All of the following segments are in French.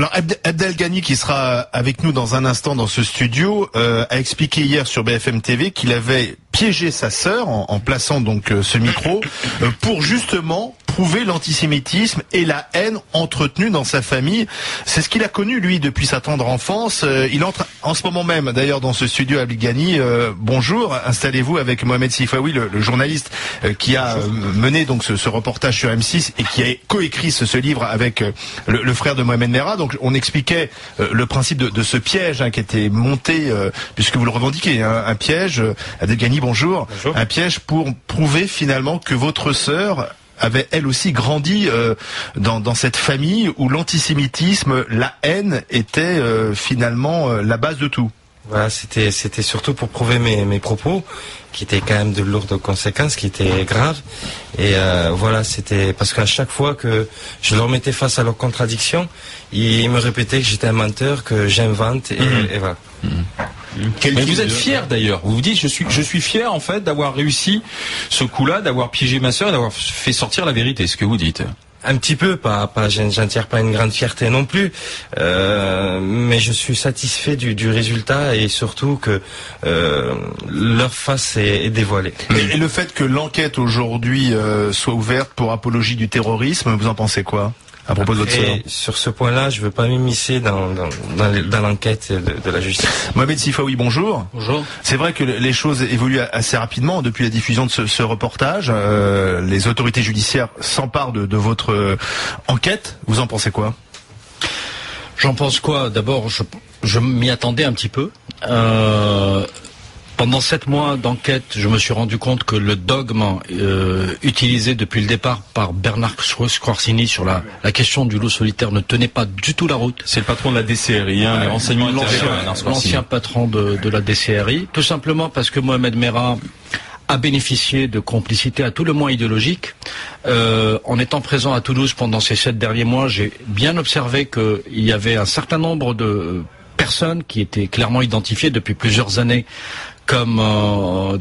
Alors Abdel Ghani, qui sera avec nous dans un instant dans ce studio, a expliqué hier sur BFM TV qu'il avait piégé sa sœur en plaçant donc ce micro pour justement prouver l'antisémitisme et la haine entretenue dans sa famille. C'est ce qu'il a connu lui depuis sa tendre enfance. Il entre en ce moment même d'ailleurs dans ce studio Abdel Ghani. Bonjour, installez-vous avec Mohamed Sifaoui, le journaliste qui a mené donc ce reportage sur M6 et qui a coécrit ce livre avec le frère de Mohamed Merah. Donc on expliquait le principe de ce piège qui était monté, puisque vous le revendiquez, un piège. Abdel Ghani, bonjour. Bonjour. Un piège pour prouver finalement que votre sœur avait elle aussi grandi dans cette famille où l'antisémitisme, la haine était finalement la base de tout. Voilà, c'était surtout pour prouver mes propos, qui étaient quand même de lourdes conséquences, qui étaient graves. Et voilà, c'était parce qu'à chaque fois que je leur mettais face à leurs contradictions, ils me répétaient que j'étais un menteur, que j'invente, et voilà. Mais vous êtes fier d'ailleurs. Vous vous dites, je suis fier en fait d'avoir réussi ce coup-là, d'avoir piégé ma sœur et d'avoir fait sortir la vérité. Ce que vous dites. Un petit peu, j'en tire pas une grande fierté non plus, mais je suis satisfait du résultat et surtout que leur face est dévoilée. Et le fait que l'enquête aujourd'hui soit ouverte pour apologie du terrorisme, vous en pensez quoi à propos de votre sœur? Sur ce point-là, je veux pas m'immiscer dans l'enquête de la justice. Mohamed Sifaoui, bonjour. Bonjour. C'est vrai que les choses évoluent assez rapidement depuis la diffusion de ce reportage. Les autorités judiciaires s'emparent de votre enquête. Vous en pensez quoi? J'en pense quoi? D'abord, je m'y attendais un petit peu. Pendant 7 mois d'enquête, je me suis rendu compte que le dogme utilisé depuis le départ par Bernard Squarcini sur la question du loup solitaire ne tenait pas du tout la route. C'est le patron de la DCRI, les renseignements intérieurs. L'ancien patron de la DCRI, tout simplement parce que Mohamed Merah a bénéficié de complicité à tout le moins idéologique. En étant présent à Toulouse pendant ces 7 derniers mois, j'ai bien observé qu'il y avait un certain nombre de personnes qui étaient clairement identifiées depuis plusieurs années comme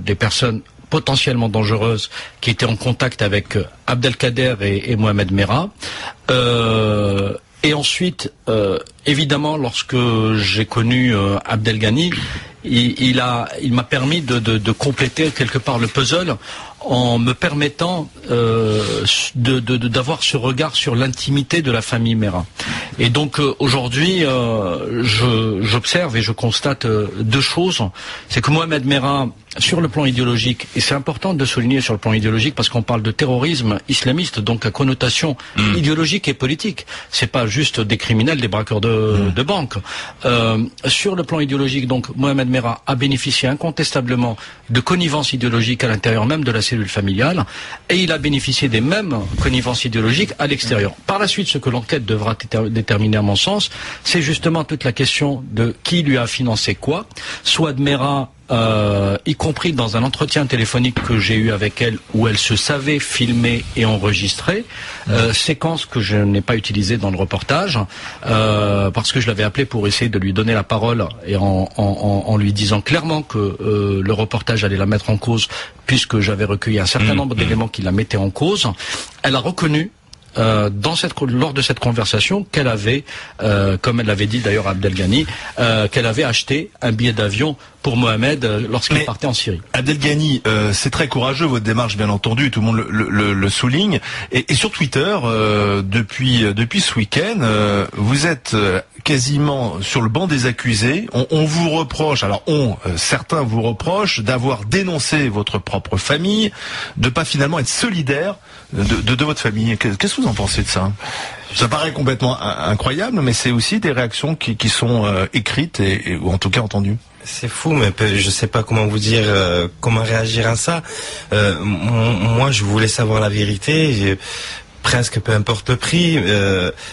des personnes potentiellement dangereuses qui étaient en contact avec Abdelkader et Mohamed Merah. Et ensuite, évidemment, lorsque j'ai connu Abdel Ghani, il m'a permis de compléter quelque part le puzzle en me permettant d'avoir ce regard sur l'intimité de la famille Merah. Et donc aujourd'hui, j'observe et je constate 2 choses. C'est que Mohamed Merah, sur le plan idéologique, et c'est important de souligner sur le plan idéologique parce qu'on parle de terrorisme islamiste, donc à connotation idéologique et politique. C'est pas juste des criminels, des braqueurs de banques. Sur le plan idéologique, donc Mohamed Merah a bénéficié incontestablement de connivence idéologique à l'intérieur même de la cellule familiale, et il a bénéficié des mêmes connivences idéologiques à l'extérieur. Par la suite, ce que l'enquête devra déterminer à mon sens, c'est justement toute la question de qui lui a financé quoi. Souad Merah, y compris dans un entretien téléphonique que j'ai eu avec elle où elle se savait filmer et enregistrer, séquence que je n'ai pas utilisée dans le reportage parce que je l'avais appelée pour essayer de lui donner la parole et en lui disant clairement que le reportage allait la mettre en cause puisque j'avais recueilli un certain nombre d'éléments qui la mettaient en cause. Elle a reconnu lors de cette conversation qu'elle avait, comme elle l'avait dit d'ailleurs à Abdel Ghani, qu'elle avait acheté un billet d'avion pour Mohamed lorsqu'il partait en Syrie. Abdel Ghani, c'est très courageux votre démarche, bien entendu, tout le monde le souligne. Et sur Twitter, depuis ce week-end, vous êtes quasiment sur le banc des accusés. On vous reproche, certains vous reprochent d'avoir dénoncé votre propre famille, de pas finalement être solidaire de votre famille. Qu'est-ce que vous en pensez de ça? Ça paraît complètement incroyable, mais c'est aussi des réactions qui sont écrites ou en tout cas entendues. C'est fou, mais je sais pas comment vous dire, comment réagir à ça. Moi, je voulais savoir la vérité. Presque peu importe le prix,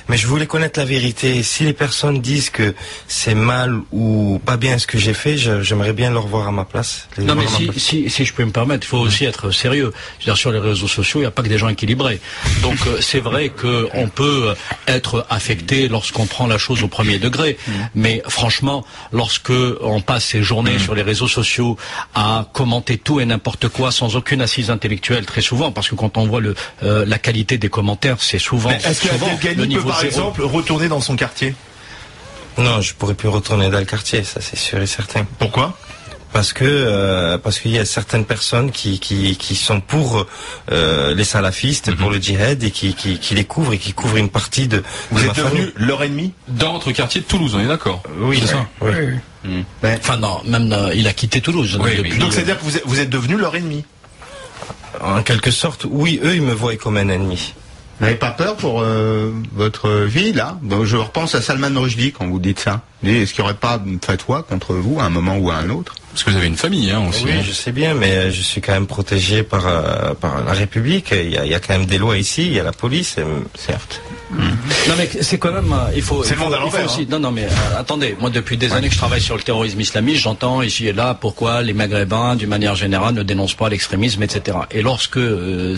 mais je voulais connaître la vérité. Si les personnes disent que c'est mal ou pas bien ce que j'ai fait, j'aimerais bien le revoir à ma place. Non, mais si je peux me permettre, il faut aussi être sérieux. Je veux dire, sur les réseaux sociaux, il n'y a pas que des gens équilibrés. Donc c'est vrai qu'on peut être affecté lorsqu'on prend la chose au premier degré, mais franchement, lorsque on passe ses journées sur les réseaux sociaux à commenter tout et n'importe quoi sans aucune assise intellectuelle, très souvent, parce que quand on voit la qualité des commentaires, c'est souvent. Est-ce que Abdel Ghani peut par exemple retourner dans son quartier? Non, je pourrais plus retourner dans le quartier, ça c'est sûr et certain. Pourquoi ? Parce qu'il y a certaines personnes qui sont pour les salafistes, pour le djihad, et qui les couvrent et qui couvrent une partie de Vous ma êtes devenu famille. leur ennemi ? Dans votre quartier de Toulouse, on est d'accord? Oui, c'est ça. Oui. Enfin non, même il a quitté Toulouse. Oui, depuis, Donc c'est-à-dire que vous êtes devenu leur ennemi ? En quelque sorte, oui, eux, ils me voient comme un ennemi. Vous n'avez pas peur pour votre vie, là? Donc, je repense à Salman Rushdie quand vous dites ça. Est-ce qu'il n'y aurait pas une fatwa contre vous à un moment ou à un autre? Parce que vous avez une famille, hein, aussi. Oui, je sais bien, mais je suis quand même protégé par la République. Il y a quand même des lois ici, il y a la police, certes. Non mais c'est quand même, il faut. C'est le monde à l'envers, aussi. Non mais attendez, moi depuis des années que je travaille sur le terrorisme islamiste, j'entends ici et là pourquoi les Maghrébins, d'une manière générale, ne dénoncent pas l'extrémisme, etc. Et lorsque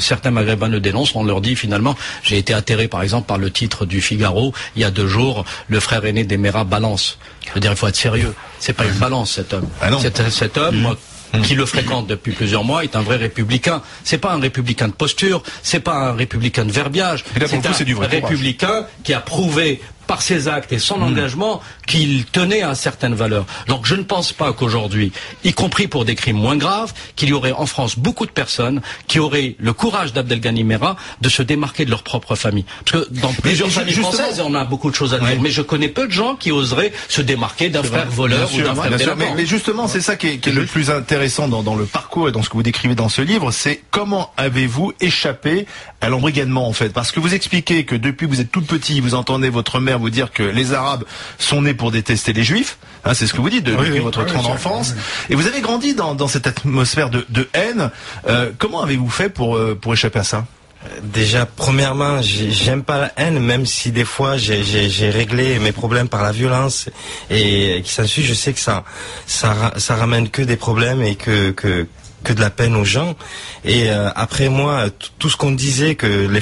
certains Maghrébins le dénoncent, on leur dit finalement, j'ai été atterré par exemple par le titre du Figaro il y a 2 jours, le frère aîné des Méras balance. Je veux dire, il faut être sérieux. C'est pas une balance cet homme. Ah non. Cet homme, moi, qui le fréquente depuis plusieurs mois, est un vrai républicain. C'est pas un républicain de posture, c'est pas un républicain de verbiage. Et là, pour le coup, c'est du vrai courage. Républicain qui a prouvé par ses actes et son engagement qu'il tenait à certaines valeurs. Donc je ne pense pas qu'aujourd'hui, y compris pour des crimes moins graves, qu'il y aurait en France beaucoup de personnes qui auraient le courage d'Abdelghani Merah de se démarquer de leur propre famille. Parce que dans plusieurs familles françaises, on a beaucoup de choses à dire. Mais je connais peu de gens qui oseraient se démarquer d'un frère voleur ou d'un frère délinquant. Mais justement, c'est ça qui est le plus intéressant dans le parcours et dans ce que vous décrivez dans ce livre, c'est comment avez-vous échappé à l'embrigadement, en fait? Parce que vous expliquez que depuis que vous êtes tout petit, vous entendez votre mère vous dire que les Arabes sont nés pour détester les Juifs, hein, c'est ce que vous dites depuis votre tendre enfance, et vous avez grandi dans cette atmosphère de haine. Comment avez-vous fait pour échapper à ça? Déjà, premièrement, j'aime pas la haine, même si des fois j'ai réglé mes problèmes par la violence et qui s'ensuit. Je sais que ça ramène que des problèmes et que de la peine aux gens. Et après moi, tout ce qu'on disait que tous les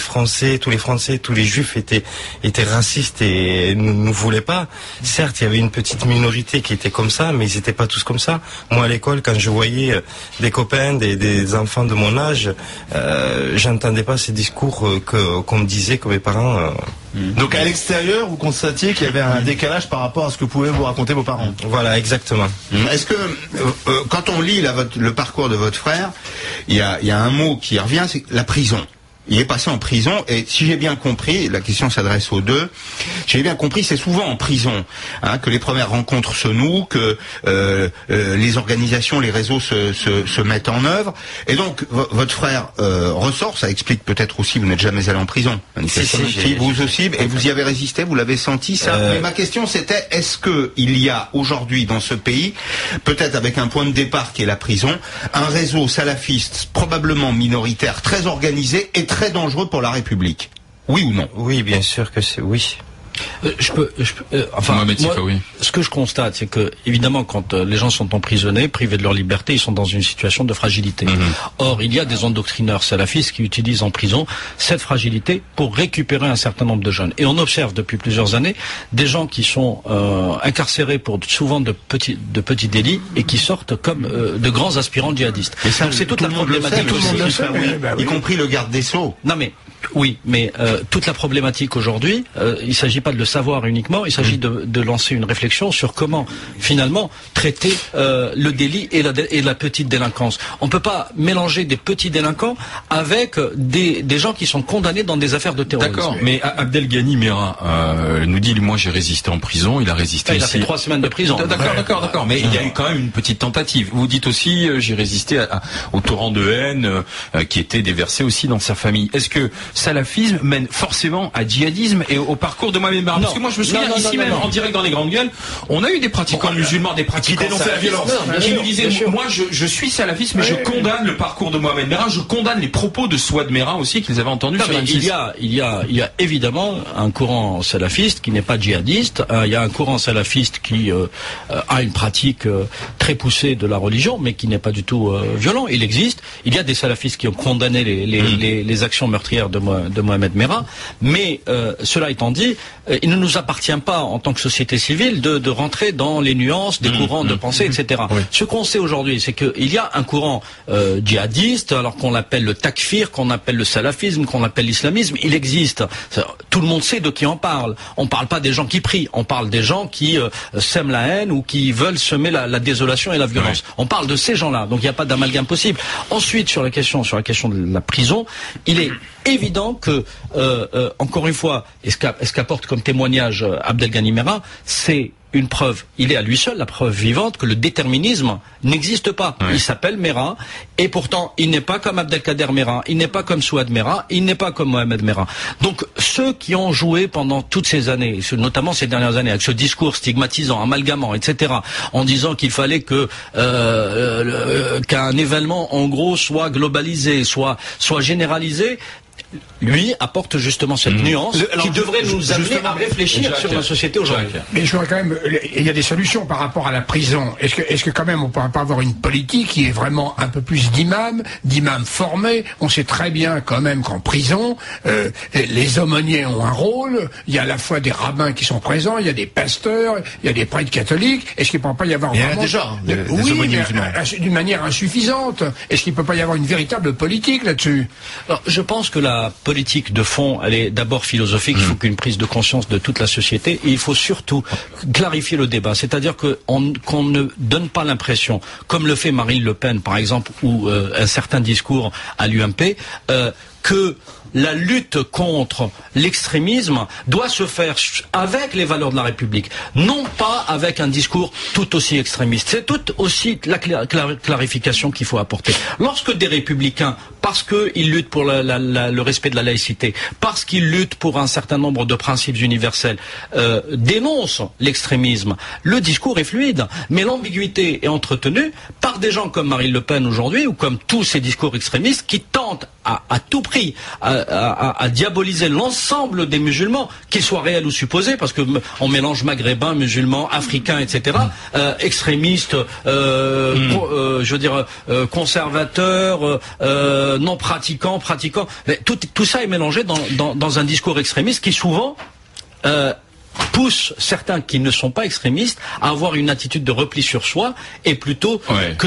Français, tous les Juifs étaient racistes et nous voulaient pas. Certes, il y avait une petite minorité qui était comme ça, mais ils étaient pas tous comme ça. Moi, à l'école, quand je voyais des copains, des enfants de mon âge, j'entendais pas ces discours qu'on me disait, que mes parents. Donc à l'extérieur, vous constatiez qu'il y avait un décalage par rapport à ce que pouvaient vous raconter vos parents. Voilà, exactement. Est-ce que quand on lit le parcours de votre frère, il y a un mot qui revient, c'est la prison. Il est passé en prison et si j'ai bien compris, la question s'adresse aux deux, j'ai bien compris, c'est souvent en prison que les premières rencontres se nouent, que les organisations, les réseaux se mettent en œuvre. Et donc votre frère ressort, ça explique peut-être aussi, vous n'êtes jamais allé en prison. Si, vous aussi, et vous y avez résisté, vous l'avez senti ça. Mais ma question c'était, est-ce que il y a aujourd'hui dans ce pays, peut-être avec un point de départ qui est la prison, un réseau salafiste probablement minoritaire, très organisé et très dangereux pour la République? Oui ou non? Oui, bien sûr que c'est oui. Mohamed Sifa, oui. Ce que je constate, c'est que, évidemment, quand les gens sont emprisonnés, privés de leur liberté, ils sont dans une situation de fragilité. Or, il y a des endoctrineurs salafistes qui utilisent en prison cette fragilité pour récupérer un certain nombre de jeunes. Et on observe depuis plusieurs années des gens qui sont incarcérés pour souvent de petits délits et qui sortent comme de grands aspirants djihadistes. Et ça, donc c'est toute la problématique aussi. Y compris le garde des Sceaux. Non mais oui, mais toute la problématique aujourd'hui, il ne s'agit pas de le savoir uniquement, il s'agit de lancer une réflexion sur comment finalement traiter le délit et la petite délinquance. On ne peut pas mélanger des petits délinquants avec des gens qui sont condamnés dans des affaires de terrorisme. D'accord, mais Abdelghani Merah nous dit, moi j'ai résisté en prison, il a résisté il a fait 3 semaines de prison. D'accord, mais il y a eu quand même une petite tentative. Vous dites aussi, j'ai résisté au torrent de haine qui était déversé aussi dans sa famille. Est-ce que salafisme mène forcément à djihadisme et au parcours de Mohamed Merah? Parce que moi je me souviens en direct dans les grandes gueules, on a eu des pratiquants musulmans, des pratiquants qui dénonçaient la violence, qui nous disaient, moi je suis salafiste, mais je condamne le parcours de Mohamed Merah, je condamne les propos de Souad Merah aussi qu'ils avaient entendus sur M6. Il y a évidemment un courant salafiste qui n'est pas djihadiste, il y a un courant salafiste qui a une pratique très poussée de la religion, mais qui n'est pas du tout violent. Il existe. Il y a des salafistes qui ont condamné les actions meurtrières de Mohamed Merah. Mais cela étant dit, il ne nous appartient pas en tant que société civile de rentrer dans les nuances des courants de pensée, etc. Oui. Ce qu'on sait aujourd'hui, c'est qu'il y a un courant djihadiste, alors qu'on l'appelle le takfir, qu'on appelle le salafisme, qu'on appelle l'islamisme. Il existe. Tout le monde sait de qui on parle. On parle pas des gens qui prient, on parle des gens qui sèment la haine ou qui veulent semer la désolation et la violence. Ouais. On parle de ces gens-là, donc il n'y a pas d'amalgame possible. Ensuite, sur la question de la prison, il est évident que, encore une fois, et ce qu'apporte comme témoignage Abdelghani Merah, c'est une preuve, il est à lui seul la preuve vivante que le déterminisme n'existe pas. Oui. Il s'appelle Merah, et pourtant il n'est pas comme Abdelkader Merah, il n'est pas comme Souad Merah, il n'est pas comme Mohamed Merah. Donc ceux qui ont joué pendant toutes ces années, notamment ces dernières années, avec ce discours stigmatisant, amalgamant, etc., en disant qu'il fallait que qu'un événement en gros soit globalisé, soit généralisé, lui apporte justement cette nuance qui devrait nous amener à réfléchir sur la société aujourd'hui. Mais je voudrais quand même, il y a des solutions par rapport à la prison. Est-ce que quand même on ne pourrait pas avoir une politique qui est vraiment un peu plus d'imams formés? On sait très bien quand même qu'en prison, les aumôniers ont un rôle. Il y a à la fois des rabbins qui sont présents, il y a des pasteurs, il y a des prêtres catholiques. Est-ce qu'il ne pourrait pas y avoir il y a déjà des aumôniers musulmans d'une manière insuffisante? Est-ce qu'il ne peut pas y avoir une véritable politique là-dessus? Alors, je pense que la politique de fond, elle est d'abord philosophique. Il faut qu'une prise de conscience de toute la société, et il faut surtout clarifier le débat. C'est-à-dire qu'on ne donne pas l'impression, comme le fait Marine Le Pen par exemple, ou un certain discours à l'UMP, que la lutte contre l'extrémisme doit se faire avec les valeurs de la République, non pas avec un discours tout aussi extrémiste. C'est tout aussi la clarification qu'il faut apporter. Lorsque des républicains, parce qu'ils luttent pour le respect de la laïcité, parce qu'ils luttent pour un certain nombre de principes universels, dénoncent l'extrémisme, le discours est fluide, mais l'ambiguïté est entretenue par des gens comme Marine Le Pen aujourd'hui, ou comme tous ces discours extrémistes qui tentent à tout prix à diaboliser l'ensemble des musulmans, qu'ils soient réels ou supposés, parce que on mélange maghrébins, musulmans, africains, etc., extrémistes, je veux dire conservateurs, non pratiquants. Mais tout ça est mélangé dans un discours extrémiste qui souvent pousse certains qui ne sont pas extrémistes à avoir une attitude de repli sur soi, et plutôt que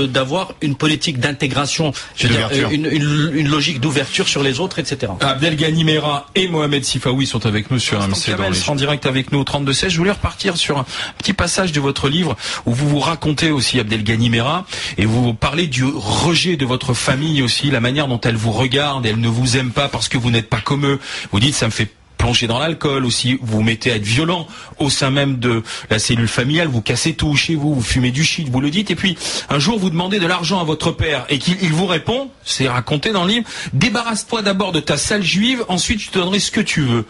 d'avoir une politique d'intégration, une logique d'ouverture sur les autres, etc. Abdelghani Merah et Mohamed Sifaoui sont avec nous sur AMC en direct avec nous au 32-16. Je voulais repartir sur un petit passage de votre livre où vous vous racontez aussi, Abdelghani Merah, et vous parlez du rejet de votre famille aussi, la manière dont elle vous regarde, elle ne vous aime pas parce que vous n'êtes pas comme eux. Vous dites, ça me fait plonger dans l'alcool aussi, vous vous mettez à être violent au sein même de la cellule familiale, vous cassez tout chez vous, vous fumez du shit, vous le dites, et puis un jour vous demandez de l'argent à votre père et qu'il vous répond, c'est raconté dans le livre, débarrasse-toi d'abord de ta sale juive, ensuite je te donnerai ce que tu veux.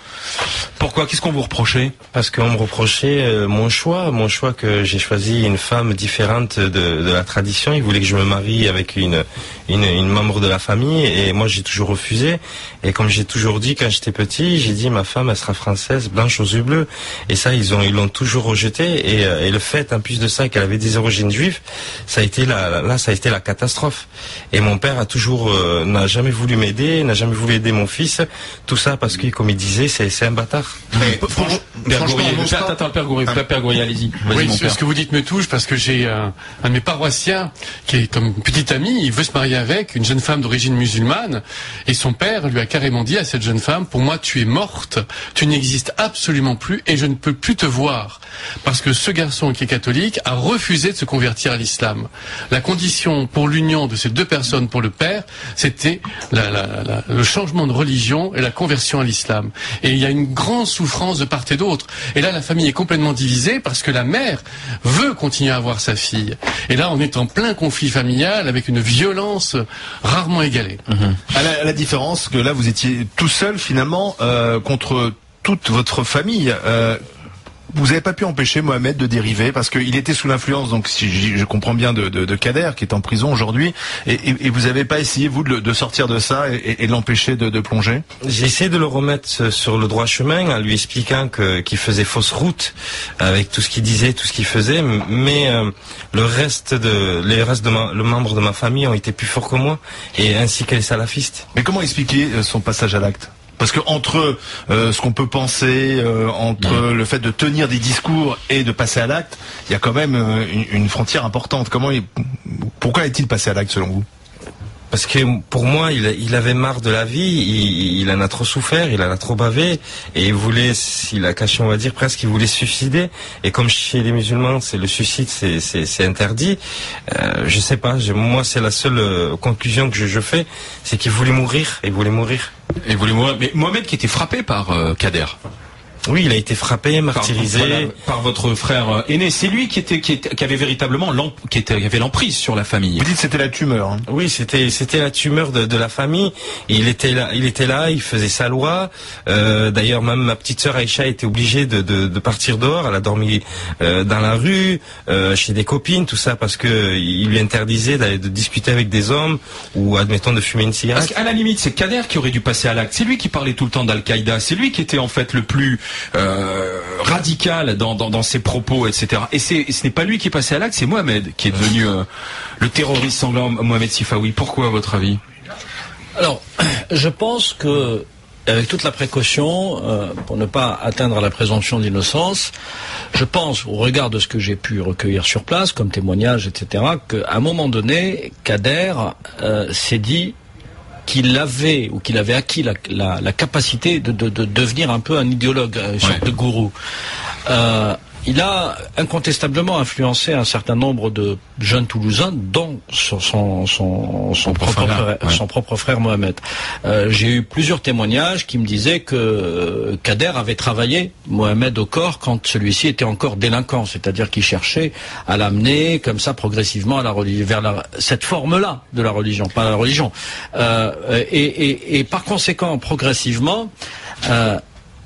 Pourquoi? Qu'est-ce qu'on vous reprochait? Parce qu'on me reprochait mon choix que j'ai choisi une femme différente de la tradition. Il voulait que je me marie avec une membre de la famille, et moi j'ai toujours refusé. Et comme j'ai toujours dit quand j'étais petit, j'ai dit ma femme elle sera française, blanche aux yeux bleus. Et ça ils l'ont toujours rejeté. Et le fait en plus de ça qu'elle avait des origines juives, ça a été la catastrophe. Et mon père a toujours n'a jamais voulu m'aider, n'a jamais voulu aider mon fils. Tout ça parce que comme il disait c'est un bâtard. Père Gourier, allez-y. Oui, ce que vous dites me touche parce que j'ai un de mes paroissiens qui est comme petit ami, il veut se marier avec une jeune femme d'origine musulmane, et son père lui a carrément dit à cette jeune femme, pour moi tu es morte, tu n'existes absolument plus et je ne peux plus te voir, parce que ce garçon qui est catholique a refusé de se convertir à l'islam. La condition pour l'union de ces deux personnes pour le père, c'était le changement de religion et la conversion à l'islam. Et il y a une grande souffrance de part et d'autre. Et là, la famille est complètement divisée parce que la mère veut continuer à avoir sa fille. Et là, on est en plein conflit familial avec une violence rarement égalée. À la différence que là, vous étiez tout seul finalement contre toute votre famille. vous n'avez pas pu empêcher Mohamed de dériver parce qu'il était sous l'influence, donc si je comprends bien, de Kader qui est en prison aujourd'hui, et vous n'avez pas essayé vous de sortir de ça et de l'empêcher de plonger? J'ai essayé de le remettre sur le droit chemin en lui expliquant qu'il faisait fausse route avec tout ce qu'il disait, tout ce qu'il faisait, mais les membres de ma famille ont été plus forts que moi, et ainsi que les salafistes. Mais comment expliquer son passage à l'acte? Parce que entre ce qu'on peut penser, entre le fait de tenir des discours et de passer à l'acte, il y a quand même une frontière importante. Pourquoi est-il passé à l'acte selon vous? Parce que pour moi, il avait marre de la vie, il en a trop souffert, il en a trop bavé, et il a caché, on va dire, presque, il voulait se suicider. Et comme chez les musulmans, le suicide, c'est interdit. Je sais pas, moi, c'est la seule conclusion que je fais, c'est qu'il voulait mourir, Mais Mohamed qui était frappé par Kader. Oui, il a été frappé, martyrisé par votre frère aîné. C'est lui qui avait véritablement qui avait l'emprise sur la famille. Vous dites que c'était la tumeur. Hein. Oui, c'était la tumeur de la famille. Et il était là, il faisait sa loi. D'ailleurs, même ma petite sœur Aïcha était obligée de partir dehors. Elle a dormi dans la rue, chez des copines, tout ça, parce que il lui interdisait de discuter avec des hommes ou, admettons, de fumer une cigarette. Parce qu'à la limite, c'est Kader qui aurait dû passer à l'acte. C'est lui qui parlait tout le temps d'Al-Qaïda. C'est lui qui était en fait le plus radical dans ses propos, etc. Et ce n'est pas lui qui est passé à l'acte, c'est Mohamed qui est devenu le terroriste sanglant Mohamed Sifawi. Pourquoi, à votre avis? Alors, je pense que, avec toute la précaution, pour ne pas atteindre la présomption d'innocence, je pense, au regard de ce que j'ai pu recueillir sur place, comme témoignage, etc., qu'à un moment donné, Kader s'est dit qu'il avait acquis la capacité de devenir un peu un idéologue, une sorte de gourou. Il a incontestablement influencé un certain nombre de jeunes Toulousains, dont son propre frère Mohamed. J'ai eu plusieurs témoignages qui me disaient que Kader avait travaillé Mohamed au corps quand celui-ci était encore délinquant, c'est-à-dire qu'il cherchait à l'amener comme ça progressivement vers cette forme-là de la religion, pas la religion. Et par conséquent, progressivement,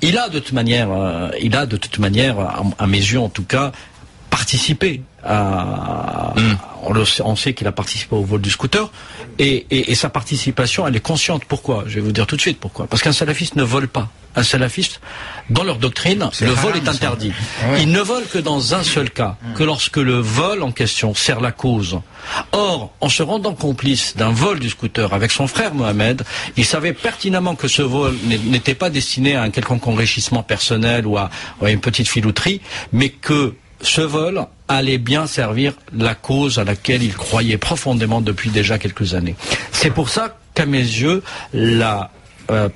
il a de toute manière, à mes yeux en tout cas, participé à. On sait qu'il a participé au vol du scooter, et sa participation, elle est consciente. Pourquoi? Je vais vous dire tout de suite pourquoi. Parce qu'un salafiste ne vole pas. Un salafiste, dans leur doctrine, le vol est interdit. Ils ne volent que dans un seul cas, que lorsque le vol en question sert la cause. Or, en se rendant complice d'un vol du scooter avec son frère Mohamed, il savait pertinemment que ce vol n'était pas destiné à un quelconque enrichissement personnel ou à une petite filouterie, mais que ce vol allait bien servir la cause à laquelle il croyait profondément depuis déjà quelques années. C'est pour ça qu'à mes yeux, la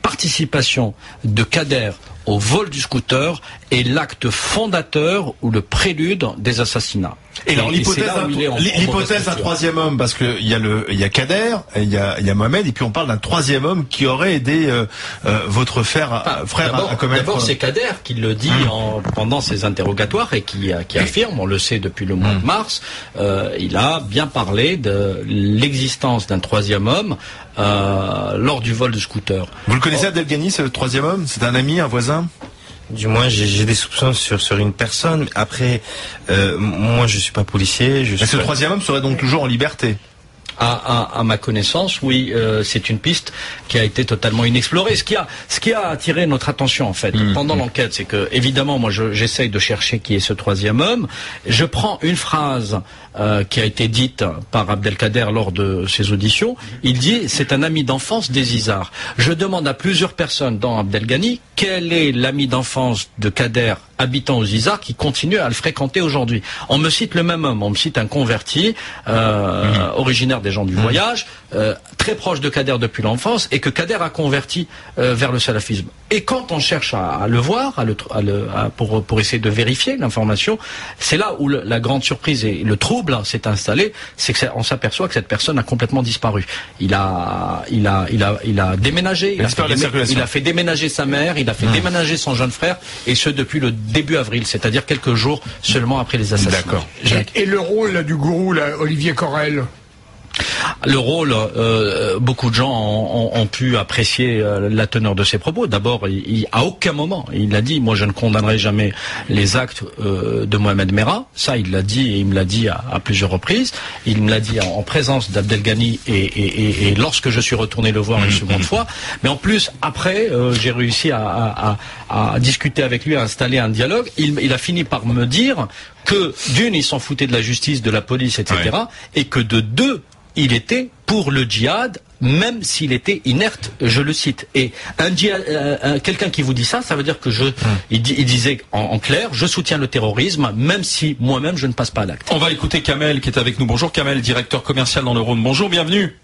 participation de Kader au vol du scooter est l'acte fondateur ou le prélude des assassinats. Et alors l'hypothèse d'un troisième homme, parce que il y a Kader, il y a Mohamed, et puis on parle d'un troisième homme qui aurait aidé votre frère à commettre. D'abord, c'est Kader qui le dit pendant ses interrogatoires et qui affirme, on le sait depuis le mois de mars, il a bien parlé de l'existence d'un troisième homme lors du vol du scooter. Vous le connaissez, Abdelghani, ce troisième homme? C'est un ami, un voisin? Du moins, j'ai des soupçons sur une personne. Après, moi, je suis pas policier. Mais ce troisième homme serait donc toujours en liberté? À ma connaissance, oui, c'est une piste qui a été totalement inexplorée. Ce qui a attiré notre attention en fait pendant l'enquête, c'est que évidemment, moi, j'essaye de chercher qui est ce troisième homme. Je prends une phrase qui a été dite par Abdelkader lors de ses auditions. Il dit: c'est un ami d'enfance des Izars. Je demande à plusieurs personnes dans Abdelghani quel est l'ami d'enfance de Kader habitant aux Izars qui continue à le fréquenter aujourd'hui. On me cite le même homme, on me cite un converti originaire des gens du voyage, très proche de Kader depuis l'enfance, et que Kader a converti vers le salafisme. Et quand on cherche à le voir, pour essayer de vérifier l'information, c'est là où la grande surprise et le trouble s'est installé, c'est qu'on s'aperçoit que cette personne a complètement disparu. Il a déménagé, il a fait déménager sa mère, il a fait déménager son jeune frère, et ce depuis le début avril, c'est-à-dire quelques jours seulement après les assassinats. D'accord. Et le rôle là, du gourou, là, Olivier Corel? Le rôle, beaucoup de gens ont pu apprécier la teneur de ses propos. D'abord, à aucun moment, il a dit, moi je ne condamnerai jamais les actes de Mohamed Merah. Ça, il l'a dit, et il me l'a dit à plusieurs reprises. Il me l'a dit en présence d'Abdelghani et lorsque je suis retourné le voir une seconde fois. Mais en plus, après, j'ai réussi à discuter avec lui, à installer un dialogue. Il a fini par me dire que d'une, il s'en foutait de la justice, de la police, etc. Ouais. Et que de deux, il était pour le djihad, même s'il était inerte, je le cite. Et quelqu'un qui vous dit ça, ça veut dire que il disait en clair, je soutiens le terrorisme, même si moi-même je ne passe pas à l'acte. On va écouter Kamel qui est avec nous. Bonjour Kamel, directeur commercial dans le Rhône. Bonjour, bienvenue.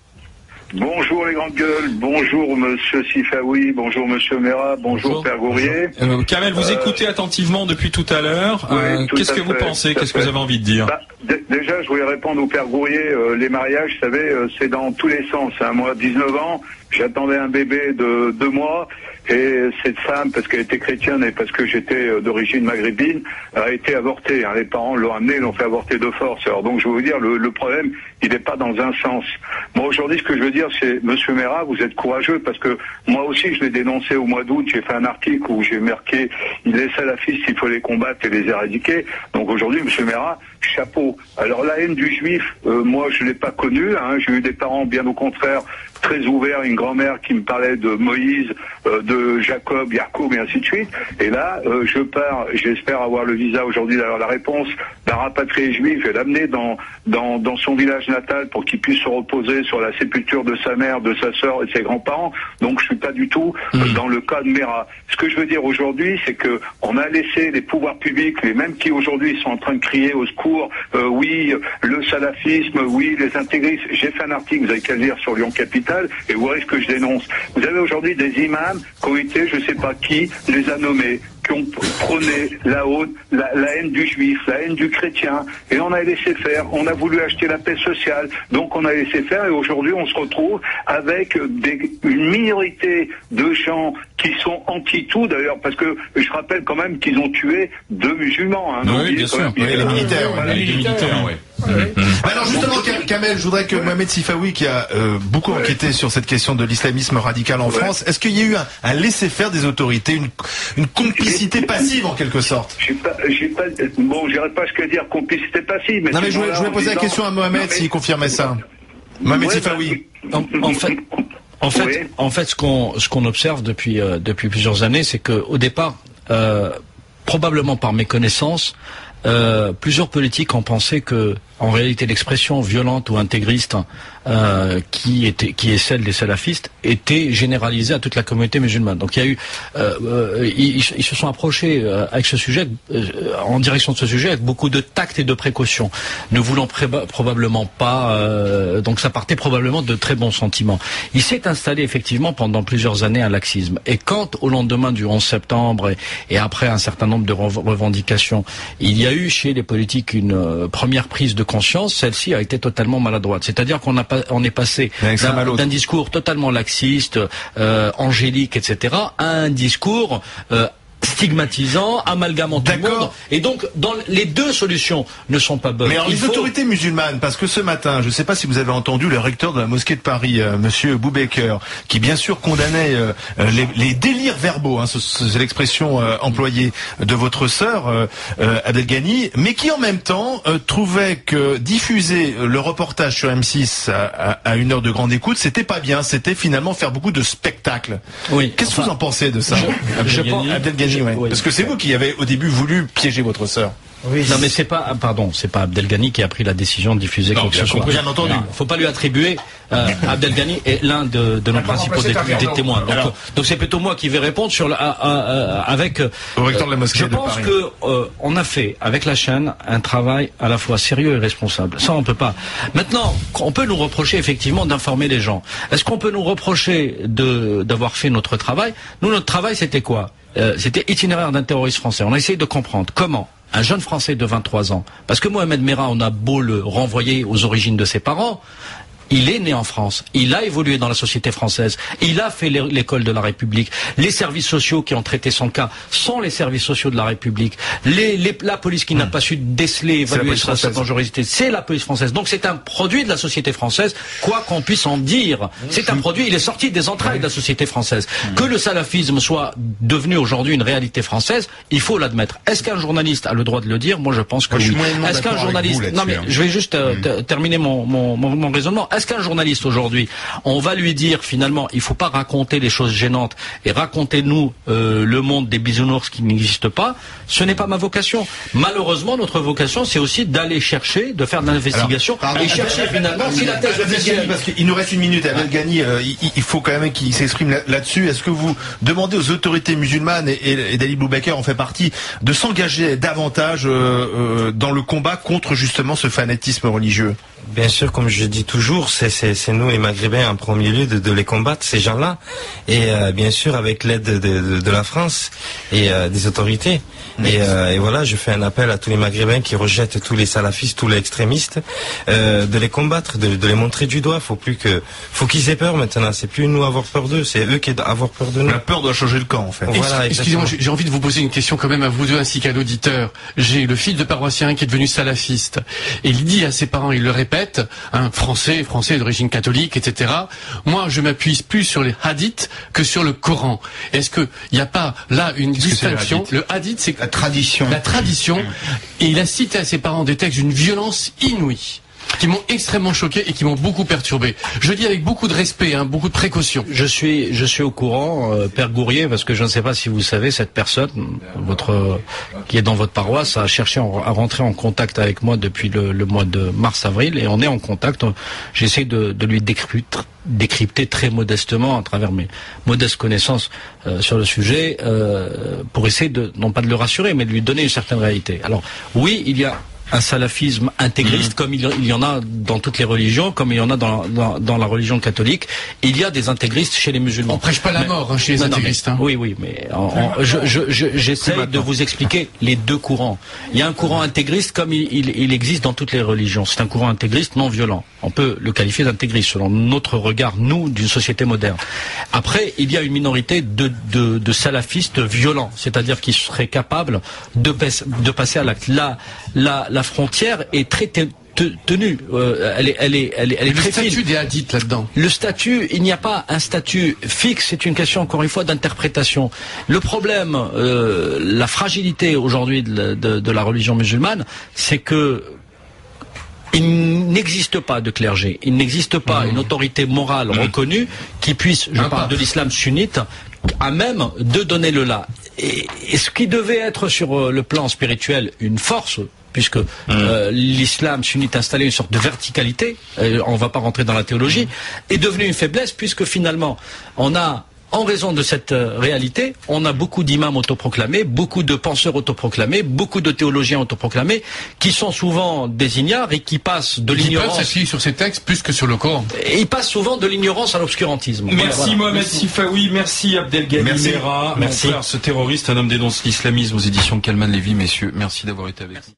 Bonjour les grandes gueules, bonjour monsieur Sifaoui, bonjour monsieur Merah, bonjour Père Gourrier. Kamel, vous écoutez attentivement depuis tout à l'heure. Qu'est-ce que vous pensez? Qu'est-ce que vous avez envie de dire? Déjà, je voulais répondre au Père Gourrier. Les mariages, vous savez, c'est dans tous les sens. Moi, 19 ans, j'attendais un bébé de 2 mois. Et cette femme, parce qu'elle était chrétienne et parce que j'étais d'origine maghrébine, a été avortée. Les parents l'ont amenée, l'ont fait avorter de force. Alors donc je veux vous dire, le problème, il n'est pas dans un sens. Moi aujourd'hui, ce que je veux dire, c'est, monsieur Merah, vous êtes courageux, parce que moi aussi, je l'ai dénoncé au mois d'août. J'ai fait un article où j'ai marqué, il est salafiste, il faut les combattre et les éradiquer. Donc aujourd'hui, monsieur Merah, chapeau. Alors la haine du juif, moi je l'ai pas connue. J'ai eu des parents bien au contraire très ouverts, une grand-mère qui me parlait de Moïse, de Jacob, Yacoub et ainsi de suite. Et là, je pars, j'espère avoir le visa aujourd'hui d'avoir la réponse d'un rapatrié juif et l'amener dans son village natal pour qu'il puisse se reposer sur la sépulture de sa mère, de sa sœur et de ses grands-parents. Donc je suis pas du tout dans le cas de Merah. Ce que je veux dire aujourd'hui, c'est que on a laissé les pouvoirs publics, les mêmes qui aujourd'hui sont en train de crier au secours, oui, le salafisme, oui, les intégristes. J'ai fait un article, vous avez qu'à lire sur Lyon Capital, et vous voyez ce que je dénonce. Vous avez aujourd'hui des imams qui ont été, je sais pas qui, les a nommés, qui ont prôné la haine du juif, la haine du chrétien, et on a laissé faire, on a voulu acheter la paix sociale, donc on a laissé faire, et aujourd'hui on se retrouve avec une minorité de gens qui sont anti-tout, d'ailleurs, parce que je rappelle quand même qu'ils ont tué 2 musulmans. Oui, bien sûr. Les militaires. Les militaires, oui. Alors justement, Kamel, je voudrais que Mohamed Sifaoui, qui a beaucoup enquêté sur cette question de l'islamisme radical en France, est-ce qu'il y a eu un laisser-faire des autorités, une complicité passive en quelque sorte? Bon, j'irai pas jusqu'à dire complicité passive, mais... Non mais je voulais poser la question à Mohamed s'il confirmait ça. Mohamed Sifaoui. En fait, ce qu'on observe depuis plusieurs années, c'est que au départ, probablement par méconnaissance, plusieurs politiques ont pensé que, en réalité, l'expression violente ou intégriste qui est celle des salafistes était généralisée à toute la communauté musulmane. Donc il y a eu, ils se sont approchés avec ce sujet, en direction de ce sujet, avec beaucoup de tact et de précaution, ne voulant probablement pas. Donc ça partait probablement de très bons sentiments. Il s'est installé effectivement pendant plusieurs années un laxisme. Et quand, au lendemain du 11 septembre et après un certain nombre de revendications, il y a eu chez les politiques une première prise de conscience, celle-ci a été totalement maladroite. C'est-à-dire qu'on est passé d'un discours totalement laxiste, angélique, etc., à un discours stigmatisant, amalgamant tout le monde. Et donc, les deux solutions ne sont pas bonnes. Mais alors, les autorités musulmanes, parce que ce matin, je ne sais pas si vous avez entendu le recteur de la mosquée de Paris, monsieur Boubaker, qui bien sûr condamnait les délires verbaux, c'est l'expression employée de votre sœur, Abdelghani, mais qui en même temps trouvait que diffuser le reportage sur M6 à une heure de grande écoute, c'était pas bien, c'était finalement faire beaucoup de spectacles. Oui. Qu'est-ce que vous en pensez de ça, Abdelghani? Oui. Parce que c'est vous qui avez au début voulu piéger votre sœur. Oui. Non mais c'est pas Abdelghani qui a pris la décision de diffuser quoi que ce soit. Bien entendu. Faut pas lui attribuer. Abdelghani est l'un de nos principaux témoins. Donc c'est plutôt moi qui vais répondre avec. Au recteur de la mosquée je de pense Paris. que on a fait avec la chaîne un travail à la fois sérieux et responsable. Ça on peut pas. Maintenant, on peut nous reprocher effectivement d'informer les gens. Est-ce qu'on peut nous reprocher d'avoir fait notre travail? Nous, notre travail, c'était quoi? C'était itinéraire d'un terroriste français. On a essayé de comprendre comment un jeune Français de 23 ans, parce que Mohamed Merah, on a beau le renvoyer aux origines de ses parents, il est né en France, il a évolué dans la société française, il a fait l'école de la République. Les services sociaux qui ont traité son cas sont les services sociaux de la République. La police qui n'a pas su déceler, évaluer sa dangerosité, c'est la police française. Donc c'est un produit de la société française, quoi qu'on puisse en dire. C'est un produit, il est sorti des entrailles de la société française. Que le salafisme soit devenu aujourd'hui une réalité française, il faut l'admettre. Est-ce qu'un journaliste a le droit de le dire? Moi je pense que oui. Est-ce qu'un journaliste... Non mais je vais juste terminer mon raisonnement. Est-ce qu'un journaliste aujourd'hui, on va lui dire finalement, il faut pas raconter les choses gênantes et racontez-nous le monde des bisounours qui n'existent pas? Ce n'est pas ma vocation. Malheureusement, notre vocation, c'est aussi d'aller chercher, de faire de l'investigation et chercher finalement si la thèse officielle... Parce qu'il nous reste une minute. Abdel Ghani, il faut quand même qu'il s'exprime là-dessus. Est-ce que vous demandez aux autorités musulmanes, et Dalil Boubaker en fait partie, de s'engager davantage dans le combat contre justement ce fanatisme religieux? Bien sûr, comme je dis toujours, c'est nous les Maghrébins en premier lieu de les combattre, ces gens-là, et bien sûr avec l'aide de la France et des autorités. Et voilà, je fais un appel à tous les Maghrébins qui rejettent tous les salafistes, tous les extrémistes, de les combattre, de les montrer du doigt. Faut qu'ils aient peur maintenant. C'est plus nous avoir peur d'eux, c'est eux qui doivent avoir peur de nous. La peur doit changer le camp, en fait. Voilà, excusez-moi, j'ai envie de vous poser une question quand même à vous deux ainsi qu'à l'auditeur. J'ai le fils de paroissien qui est devenu salafiste, et il dit à ses parents, il le répète, un français d'origine catholique, etc. Moi, je m'appuie plus sur les hadiths que sur le Coran. Est-ce que il n'y a pas là une distinction? Le hadith, c'est la tradition. La tradition. Et il a cité à ses parents des textes d'une violence inouïe, qui m'ont extrêmement choqué et qui m'ont beaucoup perturbé. Je dis avec beaucoup de respect, beaucoup de précaution. Je suis au courant, Père Gourier, parce que je ne sais pas si vous savez, cette personne, qui est dans votre paroisse, a cherché à rentrer en contact avec moi depuis le mois de mars-avril, et on est en contact. J'essaie de lui décrypter très modestement, à travers mes modestes connaissances sur le sujet, pour essayer non pas de le rassurer, mais de lui donner une certaine réalité. Alors, oui, il y a un salafisme intégriste, comme il y en a dans toutes les religions, comme il y en a dans la religion catholique. Il y a des intégristes chez les musulmans. On prêche pas la mort chez les intégristes. Oui, mais j'essaie de vous expliquer les deux courants. Il y a un courant intégriste comme il existe dans toutes les religions. C'est un courant intégriste non violent. On peut le qualifier d'intégriste selon notre regard, nous, d'une société moderne. Après, il y a une minorité de salafistes violents, c'est-à-dire qui seraient capables de passer à l'acte. La frontière est très tenue. Elle est très fine. Le statut des hadiths là-dedans. Le statut, il n'y a pas un statut fixe. C'est une question encore une fois d'interprétation. Le problème, la fragilité aujourd'hui de la religion musulmane, c'est que il n'existe pas de clergé, il n'existe pas une autorité morale reconnue qui puisse, je parle de l'islam sunnite, à même de donner le là. Et ce qui devait être sur le plan spirituel une force, puisque l'islam sunnite installait une sorte de verticalité, on ne va pas rentrer dans la théologie, est devenu une faiblesse, puisque finalement on a, en raison de cette réalité, on a beaucoup d'imams autoproclamés, beaucoup de penseurs autoproclamés, beaucoup de théologiens autoproclamés, qui sont souvent des ignares et qui passent de l'ignorance... Ils peuvent s'appuyer sur ces textes plus que sur le Coran. Et ils passent souvent de l'ignorance à l'obscurantisme. Merci Mohamed Sifaoui, merci Abdel Ghani Merah, mon frère, ce terroriste, un homme dénonce l'islamisme aux éditions Kalman Lévy, messieurs, merci d'avoir été avec nous.